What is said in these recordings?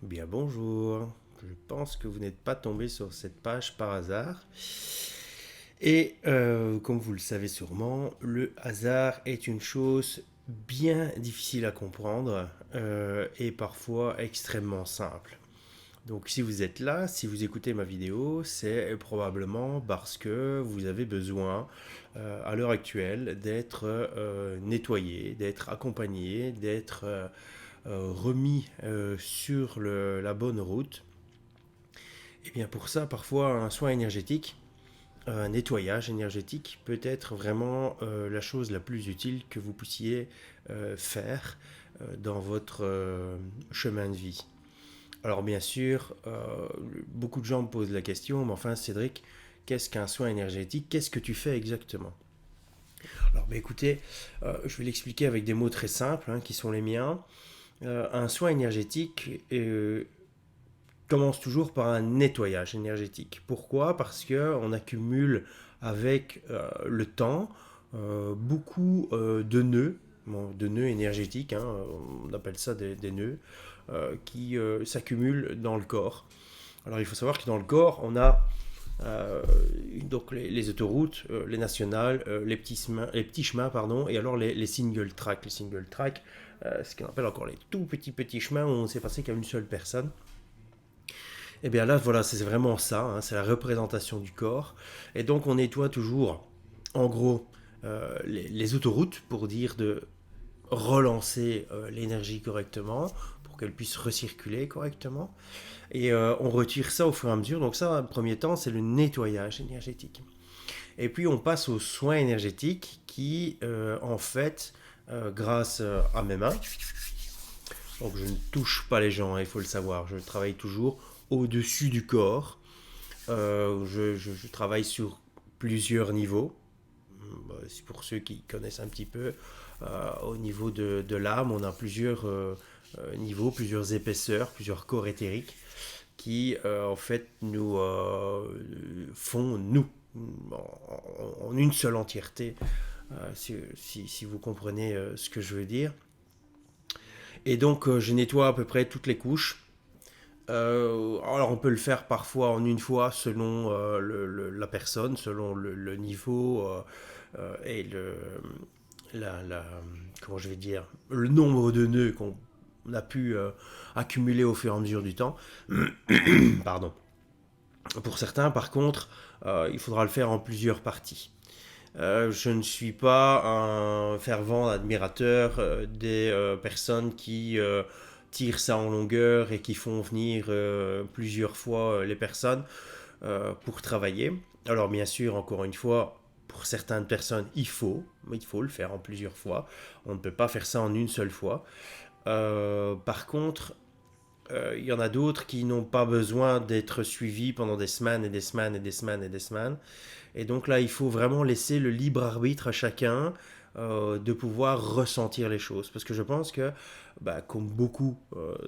Bien bonjour, je pense que vous n'êtes pas tombé sur cette page par hasard. Et comme vous le savez sûrement, le hasard est une chose bien difficile à comprendre et parfois extrêmement simple. Donc si vous êtes là, si vous écoutez ma vidéo, c'est probablement parce que vous avez besoin à l'heure actuelle d'être nettoyé, d'être accompagné, d'être remis sur la bonne route. Et bien pour ça, parfois un soin énergétique, un nettoyage énergétique peut être vraiment la chose la plus utile que vous puissiez faire dans votre chemin de vie. Alors bien sûr, beaucoup de gens me posent la question, mais enfin Cédric, qu'est-ce qu'un soin énergétique? Qu'est-ce que tu fais exactement? Alors ben, écoutez, je vais l'expliquer avec des mots très simples qui sont les miens. Un soin énergétique commence toujours par un nettoyage énergétique. Pourquoi? Parce que on accumule avec le temps beaucoup de nœuds énergétiques, on appelle ça des nœuds, qui s'accumulent dans le corps. Alors il faut savoir que dans le corps, on a euh, donc les autoroutes, les nationales, les petits chemins, pardon, et alors les single tracks. Les single tracks, ce qu'on appelle encore les tout petits chemins où on ne s'est passé qu'à une seule personne. Et bien là, voilà, c'est vraiment ça, c'est la représentation du corps. Et donc on nettoie toujours, en gros, les autoroutes pour dire de relancer l'énergie correctement, pour qu'elle puisse recirculer correctement. Et on retire ça au fur et à mesure. Donc ça, en premier temps, c'est le nettoyage énergétique. Et puis on passe aux soins énergétiques qui, en fait, grâce à mes mains, donc je ne touche pas les gens, il faut le savoir, je travaille toujours au-dessus du corps. Je travaille sur plusieurs niveaux. C'est pour ceux qui connaissent un petit peu. Au niveau de l'âme, on a plusieurs niveaux, plusieurs épaisseurs, plusieurs corps éthériques qui, en fait, nous font nous, en une seule entièreté, si vous comprenez ce que je veux dire. Et donc, je nettoie à peu près toutes les couches. Alors on peut le faire parfois en une fois selon la personne, selon le niveau et comment je vais dire, le nombre de nœuds qu'on a pu accumuler au fur et à mesure du temps. Pardon. Pour certains, par contre, il faudra le faire en plusieurs parties. Je ne suis pas un fervent admirateur des personnes qui tirent ça en longueur et qui font venir plusieurs fois les personnes pour travailler. Alors bien sûr, encore une fois, pour certaines personnes, il faut le faire en plusieurs fois. On ne peut pas faire ça en une seule fois. Par contre, il y en a d'autres qui n'ont pas besoin d'être suivis pendant des semaines et des semaines et des semaines et des semaines. Et donc là, il faut vraiment laisser le libre arbitre à chacun de pouvoir ressentir les choses. Parce que je pense que, bah, comme beaucoup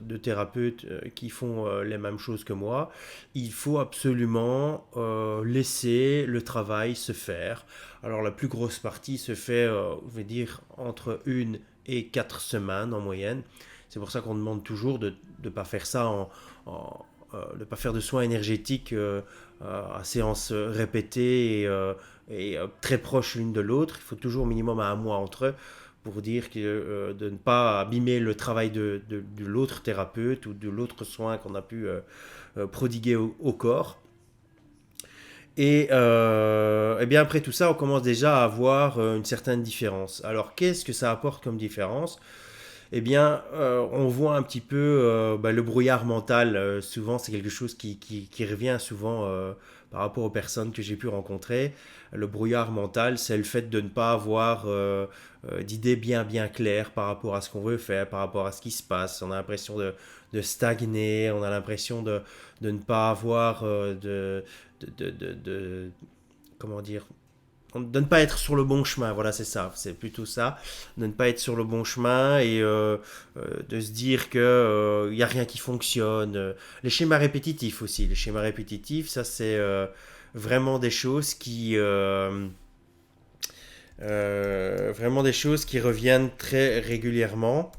de thérapeutes qui font les mêmes choses que moi, il faut absolument laisser le travail se faire. Alors la plus grosse partie se fait, je vais dire, entre 1 et 4 semaines en moyenne. C'est pour ça qu'on demande toujours de ne pas faire ça de pas faire de soins énergétiques à séances répétées et très proches l'une de l'autre. Il faut toujours minimum un mois entre eux pour dire que, de ne pas abîmer le travail de l'autre thérapeute ou de l'autre soin qu'on a pu prodiguer au corps. Et bien après tout ça, on commence déjà à avoir une certaine différence. Alors qu'est-ce que ça apporte comme différence? Eh bien, on voit un petit peu le brouillard mental. Souvent, c'est quelque chose qui revient souvent par rapport aux personnes que j'ai pu rencontrer. Le brouillard mental, c'est le fait de ne pas avoir d'idées bien claires par rapport à ce qu'on veut faire, par rapport à ce qui se passe. On a l'impression de stagner, on a l'impression de ne pas avoir de comment dire, de ne pas être sur le bon chemin, voilà, c'est ça, c'est plutôt ça, de ne pas être sur le bon chemin et de se dire que il y a rien qui fonctionne. Les schémas répétitifs aussi, les schémas répétitifs, ça c'est vraiment des choses qui reviennent très régulièrement.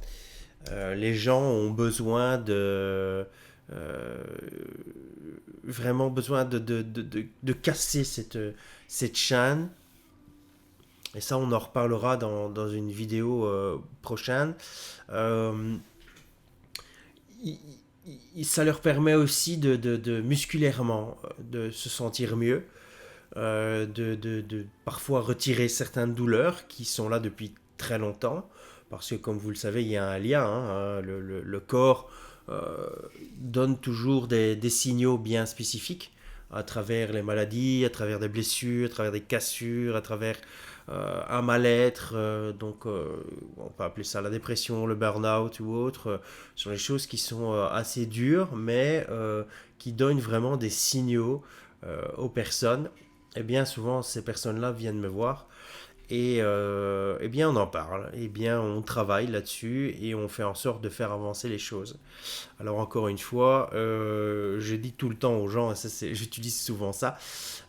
Les gens ont besoin euh, vraiment besoin de casser cette chaîne. Et ça, on en reparlera dans une vidéo prochaine. Euh, Ça leur permet aussi musculairement de se sentir mieux, de parfois retirer certaines douleurs qui sont là depuis très longtemps, parce que comme vous le savez, il y a un lien, hein, le corps euh, donne toujours des signaux bien spécifiques à travers les maladies, à travers des blessures, à travers des cassures, à travers un mal-être, on peut appeler ça la dépression, le burn-out ou autre, sur les choses qui sont assez dures, mais qui donnent vraiment des signaux aux personnes. Et bien souvent, ces personnes-là viennent me voir et eh bien on en parle, et bien on travaille là-dessus et on fait en sorte de faire avancer les choses. Alors encore une fois, je dis tout le temps aux gens, et ça, j'utilise souvent ça,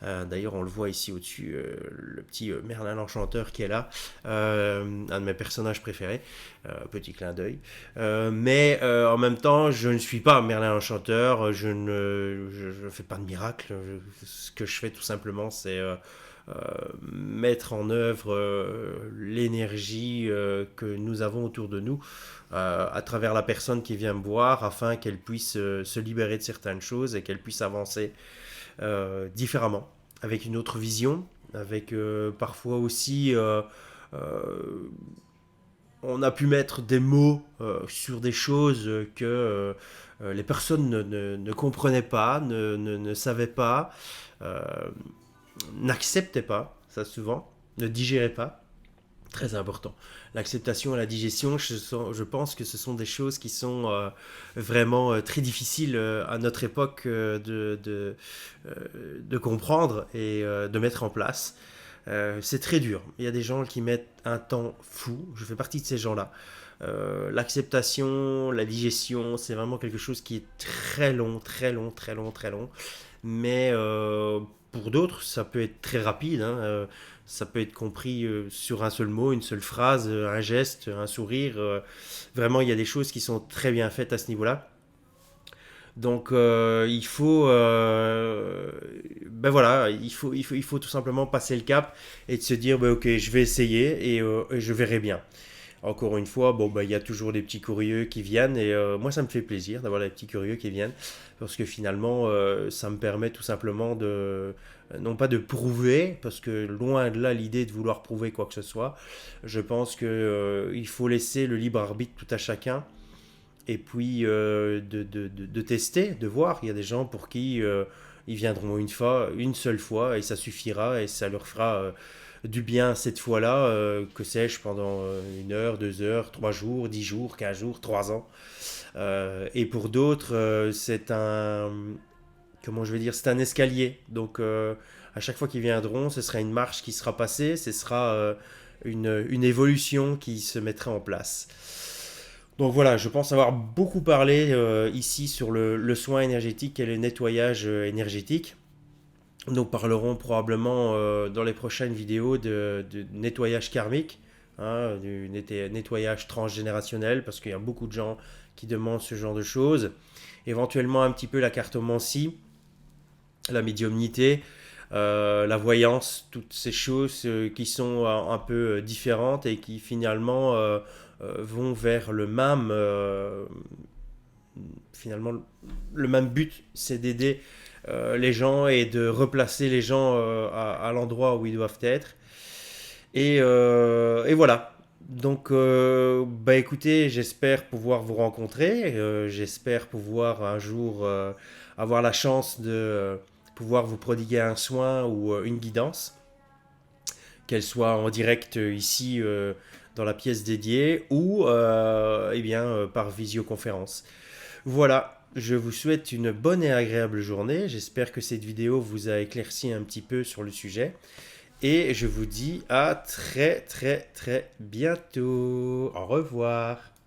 d'ailleurs on le voit ici au-dessus, le petit Merlin l'Enchanteur qui est là, un de mes personnages préférés, petit clin d'œil. Mais en même temps, je ne suis pas Merlin l'Enchanteur, je fais pas de miracle, ce que je fais tout simplement c'est euh, mettre en œuvre l'énergie que nous avons autour de nous à travers la personne qui vient me voir afin qu'elle puisse se libérer de certaines choses et qu'elle puisse avancer différemment, avec une autre vision, avec parfois aussi euh, on a pu mettre des mots sur des choses que les personnes ne comprenaient pas, ne savaient pas, euh, n'acceptaient pas, ça souvent, ne digéraient pas. Très important. L'acceptation et la digestion, je pense que ce sont des choses qui sont vraiment très difficiles à notre époque de comprendre et de mettre en place. C'est très dur. Il y a des gens qui mettent un temps fou. Je fais partie de ces gens-là. L'acceptation, la digestion, c'est vraiment quelque chose qui est très long, très long, très long, très long. Mais pour d'autres, ça peut être très rapide, hein. Ça peut être compris sur un seul mot, une seule phrase, un geste, un sourire. Vraiment, il y a des choses qui sont très bien faites à ce niveau-là. Donc, il faut, ben voilà, il faut tout simplement passer le cap et de se dire, ben, ok, je vais essayer et je verrai bien. Encore une fois, bon, bah, il y a toujours des petits curieux qui viennent et moi, ça me fait plaisir d'avoir des petits curieux qui viennent parce que finalement, ça me permet tout simplement non pas de prouver, parce que loin de là l'idée de vouloir prouver quoi que ce soit. Je pense que il faut laisser le libre arbitre tout à chacun et puis de tester, de voir. Il y a des gens pour qui ils viendront une fois, une seule fois et ça suffira et ça leur fera du bien cette fois-là, que sais-je, pendant une heure, 2 heures, 3 jours, 10 jours, 15 jours, 3 ans. Et pour d'autres, c'est un, comment je vais dire, c'est un escalier. Donc à chaque fois qu'ils viendront, ce sera une marche qui sera passée, ce sera une évolution qui se mettra en place. Donc voilà, je pense avoir beaucoup parlé ici sur le soin énergétique et le nettoyage énergétique. Nous parlerons probablement dans les prochaines vidéos de nettoyage karmique, hein, du nettoyage transgénérationnel, parce qu'il y a beaucoup de gens qui demandent ce genre de choses. Éventuellement un petit peu la cartomancie, la médiumnité, la voyance, toutes ces choses qui sont un peu différentes et qui finalement vont vers finalement le même but, c'est d'aider les gens et de replacer les gens à l'endroit où ils doivent être. Et voilà. Donc, bah écoutez, j'espère pouvoir vous rencontrer. J'espère pouvoir un jour avoir la chance de pouvoir vous prodiguer un soin ou une guidance, qu'elle soit en direct ici dans la pièce dédiée ou eh bien, par visioconférence. Voilà, je vous souhaite une bonne et agréable journée. J'espère que cette vidéo vous a éclairci un petit peu sur le sujet. Et je vous dis à très très très bientôt. Au revoir.